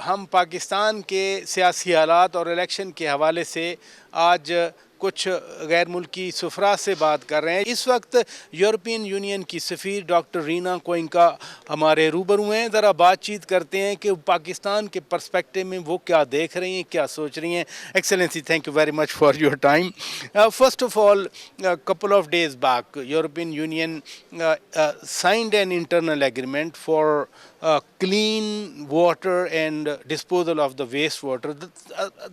हम पाकिस्तान के सियासी हालात और इलेक्शन के हवाले से आज कुछ गैर मुल्की सफरा से बात कर रहे हैं। इस वक्त यूरोपियन यूनियन की सफ़ीर डॉक्टर रीना कोइंका हमारे रूबरू हैं। ज़रा बातचीत करते हैं कि पाकिस्तान के पर्सपेक्टिव में वो क्या देख रही हैं, क्या सोच रही हैं। Excellency, thank you very much for your time. First of all, couple of days back, European Union signed an internal agreement for clean water and disposal of the wastewater.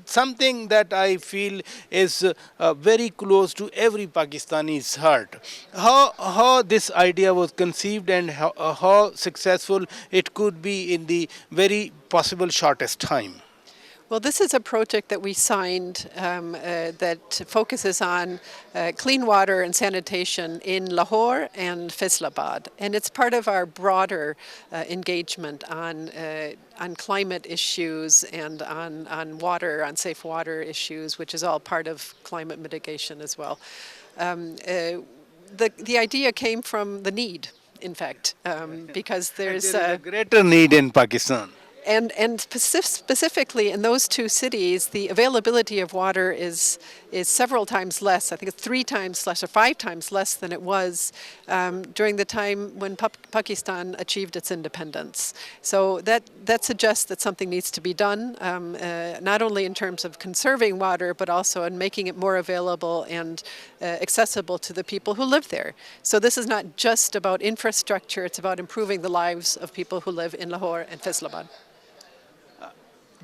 Something that I feel is very close to every Pakistani's heart. How this idea was conceived and how successful it could be in the very possible shortest time. Well, this is a project that we signed that focuses on clean water and sanitation in Lahore and Faisalabad, and it's part of our broader engagement on climate issues and on water, on safe water issues, which is all part of climate mitigation as well. The idea came from the need, in fact, because there is a greater need in Pakistan. And specifically in those two cities, the availability of water is several times less. I think it's 3 times less or 5 times less than it was during the time when Pakistan achieved its independence. So that suggests that something needs to be done, not only in terms of conserving water, but also in making it more available and accessible to the people who live there. So this is not just about infrastructure, it's about improving the lives of people who live in Lahore and Faisalabad.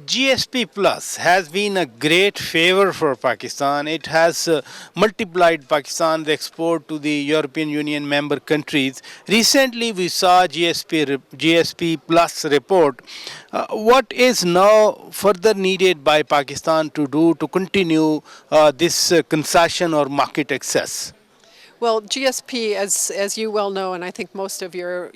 GSP Plus has been a great favor for Pakistan. It has multiplied Pakistan's export to the European Union member countries. Recently, we saw GSP Plus report. What is now further needed by Pakistan to do to continue this concession or market access? Well, GSP, as you well know, and I think most of your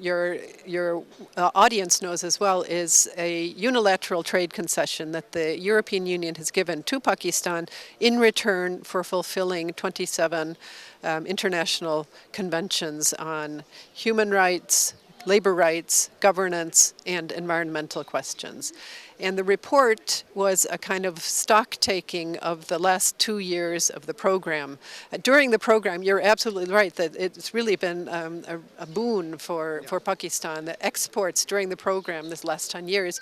audience knows as well, is a unilateral trade concession that the European Union has given to Pakistan in return for fulfilling 27 international conventions on human rights, labor rights, governance, and environmental questions. And the report was a kind of stock taking of the last 2 years of the program. During the program, you're absolutely right that it's really been a boon for Pakistan. The exports during the program this last 10 years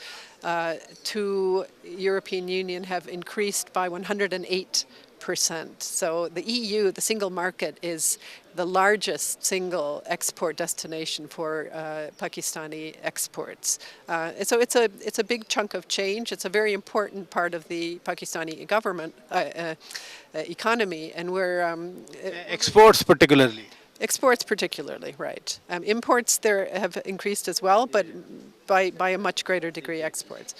to European Union have increased by 108%. So the EU, the single market, is the largest single export destination for Pakistani exports. So it's a big chunk of change. It's a very important part of the Pakistani government economy, and we're exports particularly. Exports particularly, right. Imports there have increased as well, but by a much greater degree exports.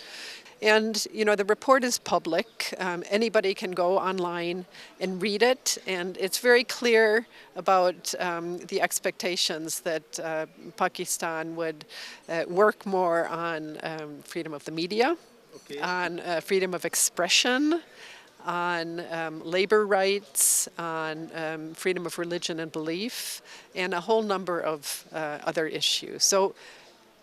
And, you know, the report is public. Anybody can go online and read it. And it's very clear about the expectations that Pakistan would work more on freedom of the media, on freedom of expression, on labor rights, on freedom of religion and belief, and a whole number of other issues. So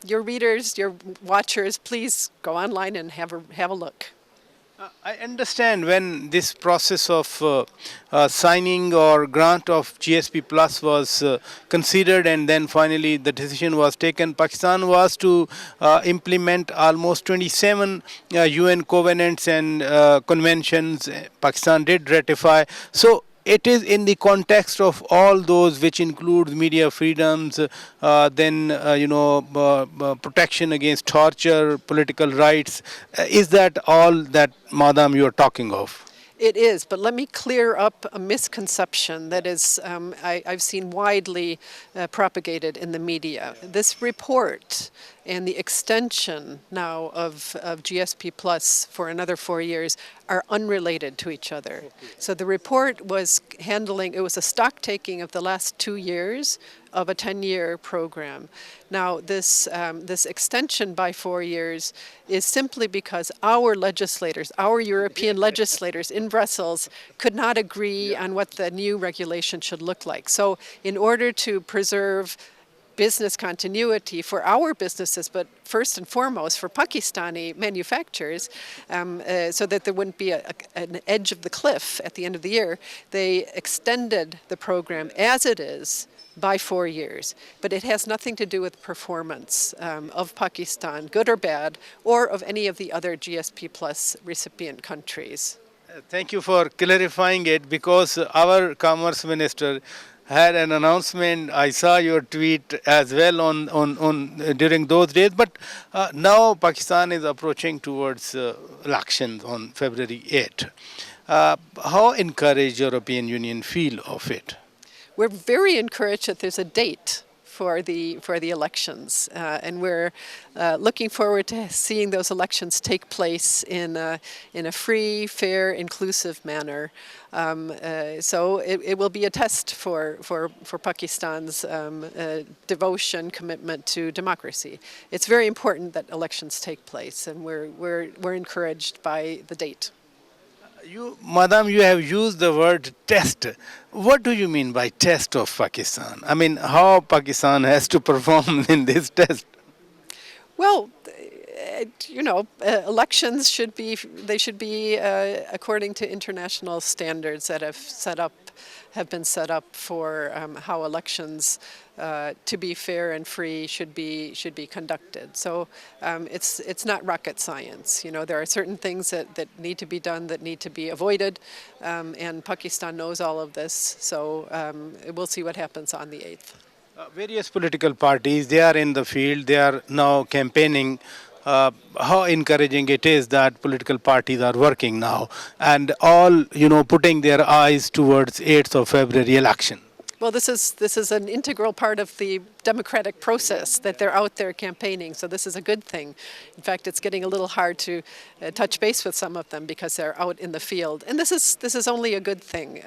your readers, your watchers, please go online and have a look. I understand when this process of signing or grant of GSP Plus was considered and then finally the decision was taken, Pakistan was to implement almost 27 UN covenants and conventions. Pakistan did ratify. So it is in the context of all those which include media freedoms, protection against torture, political rights. Is that all that, Madam, you are talking of? It is, but let me clear up a misconception that is I've seen widely propagated in the media. This report and the extension now of GSP Plus for another 4 years are unrelated to each other. Okay. So the report was it was a stock taking of the last 2 years of a 10-year program. Now, this extension by 4 years is simply because our legislators, our European legislators in Brussels, could not agree on what the new regulation should look like. So in order to preserve business continuity for our businesses, but first and foremost for Pakistani manufacturers, so that there wouldn't be an edge of the cliff at the end of the year, they extended the program as it is by 4 years. But it has nothing to do with performance of Pakistan, good or bad, or of any of the other GSP Plus recipient countries. Thank you for clarifying it, because our Commerce Minister had an announcement. I saw your tweet as well on during those days. But now Pakistan is approaching towards elections on February 8th. How encouraged European Union feel of it? We're very encouraged that there's a date for the elections, and we're looking forward to seeing those elections take place in a free, fair, inclusive manner. So it will be a test for Pakistan's devotion, commitment to democracy. It's very important that elections take place, and we're encouraged by the date. Madam, you have used the word test. What do you mean by test of Pakistan? I mean, how Pakistan has to perform in this test? Well, elections should be according to international standards that have been set up for how elections, to be fair and free, should be conducted. So it's not rocket science. There are certain things that need to be done, that need to be avoided, and Pakistan knows all of this. So we'll see what happens on the 8th. Various political parties, they are in the field, they are now campaigning. How encouraging it is that political parties are working now and all, putting their eyes towards 8th of February election. Well, this is an integral part of the democratic process, that they're out there campaigning. So this is a good thing. In fact, it's getting a little hard to touch base with some of them because they're out in the field. And this is only a good thing.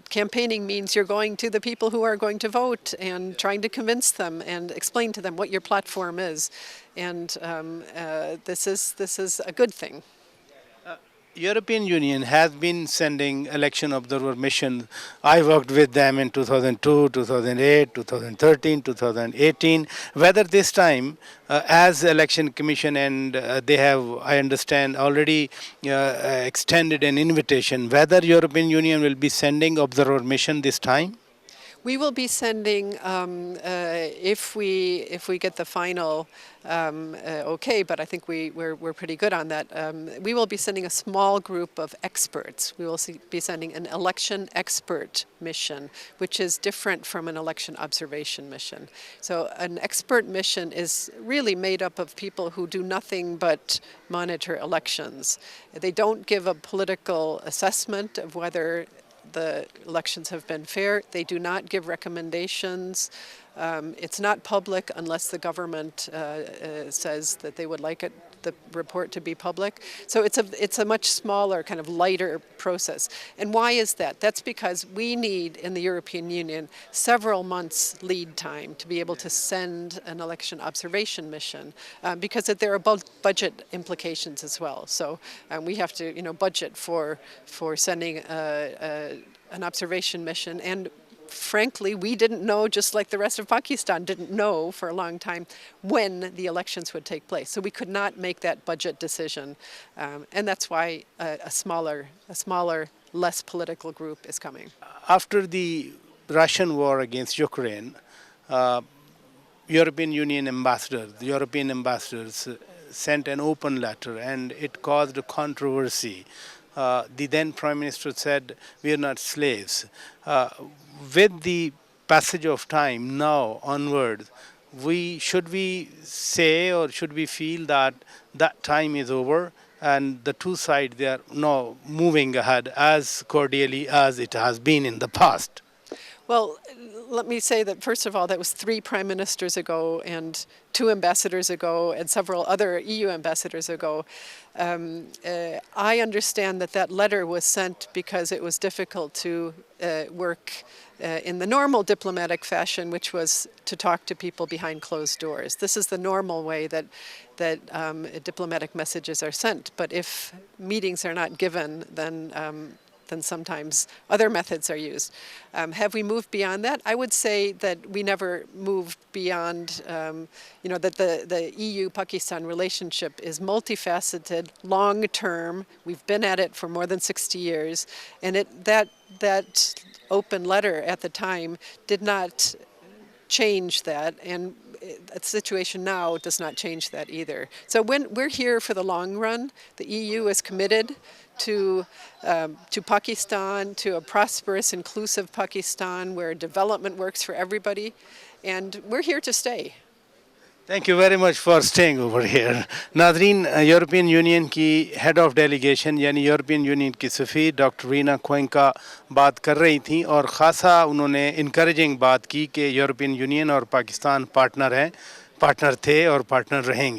Campaigning means you're going to the people who are going to vote and trying to convince them and explain to them what your platform is. And this is a good thing. European Union has been sending election observer missions. I worked with them in 2002, 2008, 2013, 2018. Whether this time, as election commission, and they have, I understand, already extended an invitation, whether European Union will be sending observer mission this time? We will be sending, if we get the final okay, but I think we're pretty good on that. We will be sending a small group of experts. We will be sending an election expert mission, which is different from an election observation mission. So an expert mission is really made up of people who do nothing but monitor elections. They don't give a political assessment of whether the elections have been fair. They do not give recommendations. It's not public unless the government says that they would like the report to be public. So it's a much smaller, kind of lighter process. And why is that? That's because we need, in the European Union, several months lead time to be able to send an election observation mission, because there are budget implications as well. So we have to, budget for sending an observation mission. And frankly, we didn't know, just like the rest of Pakistan didn't know for a long time, when the elections would take place. So we could not make that budget decision. And that's why a smaller, less political group is coming. After the Russian war against Ukraine, European ambassadors sent an open letter, and it caused a controversy. The then Prime Minister said, "We are not slaves." With the passage of time now onwards, should we say, or should we feel that that time is over and the two sides, they are now moving ahead as cordially as it has been in the past? Well, let me say that, first of all, that was 3 prime ministers ago and 2 ambassadors ago and several other EU ambassadors ago. I understand that letter was sent because it was difficult to work in the normal diplomatic fashion, which was to talk to people behind closed doors. This is the normal way that diplomatic messages are sent. But if meetings are not given, then than sometimes other methods are used. Have we moved beyond that? I would say that we never moved beyond, that the EU-Pakistan relationship is multifaceted, long-term. We've been at it for more than 60 years, and that open letter at the time did not change that, and the situation now does not change that either. So when we're here for the long run, the EU is committed to Pakistan, to a prosperous, inclusive Pakistan where development works for everybody, and we're here to stay. Thank you very much for staying over here. नाजरीन, European union की head of delegation यानी European union की सफ़ीर doctor Reena क्योंका बात कर रही थी और ख़ासा उन्होंने इनकरेजिंग बात की कि यूरोपियन यूनियन और पाकिस्तान पार्टनर हैं, पार्टनर थे और पार्टनर रहेंगे।